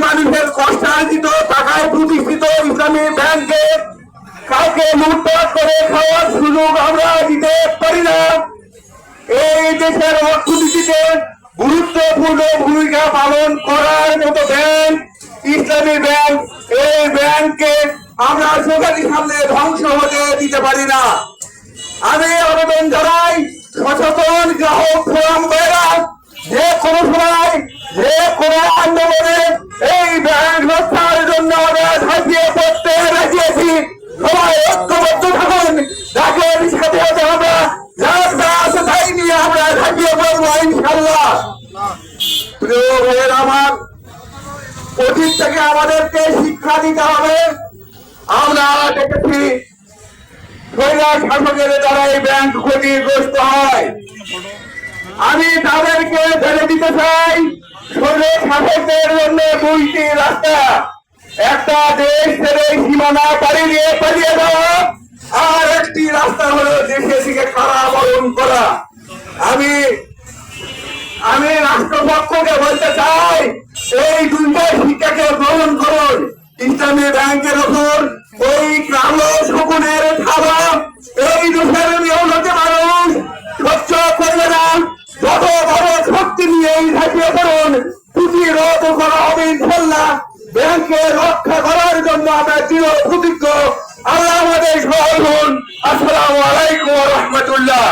মানুষের কষ্টার্জিত টাকায় প্রতিষ্ঠিত ইসলামী ব্যাংকে কাউকে লুটপাট করে খাওয়ার সুযোগ আমরা দিতে পারি না। এই দেশের অর্থনীতিতে গুরুত্বপূর্ণ ভূমিকা পালন করার মতো ব্যাংক ইসলামী ব্যাংক। এই ব্যাংককে আমরা চোখের সামনে ধ্বংস হতে দিতে পারি না। আমি আবেদন জানাই সচেতন গ্রাহক ফোরাম ভাইরা, যে কোনো সময় যে কোনো আন্দোলনে এই ব্যাংক রক্ষার জন্য আমরা ঝাঁপিয়ে পড়তে রাজিয়েছি। সবাই ঐক্যবদ্ধ থাকুন, যাদের সাথে সাথে আমরা যার যা আছে তাই নিয়ে আমরা ঝাঁপিয়ে পড়বো ইনশাল্লাহ। প্রিয় ভাইয়ের আমার, অতীত থেকে আমাদেরকে শিক্ষা দিতে হবে। আমরা দেখেছি স্বৈরাচার শাসকের দ্বারা এই ব্যাংক ক্ষতিগ্রস্ত হয়। আমি তাদেরকে জেনে দিতে চাই, স্বৈরাচার শাসকদের জন্য দুইটি রাস্তা, একটা দেশ ছেড়ে সীমানা পাড়ি দিয়ে পালিয়ে যাওয়া, আর একটি রাস্তা হলো দেশে থেকে কারাবরণ করা। আমি রাষ্ট্রপক্ষকে বলতে চাই, এই দুইটা শিক্ষাকে গ্রহণ করুন। ইসলামী ব্যাংকের ওপর ওই কালো শকুনের থাবা এই দেশের নিয়মকে মানুষ সহ্য করবে না। যত বড় শক্তি নিয়ে ঝাঁপিয়ে পড়ুন, প্রতিরোধ করা হবে ইনশাল্লাহ। ব্যাংকে রক্ষা করার জন্য আমরা দৃঢ় প্রতিজ্ঞ। আল্লাহ আমাদের সহায় হন। আসসালামু আলাইকুম ওয়া রাহমাতুল্লাহ।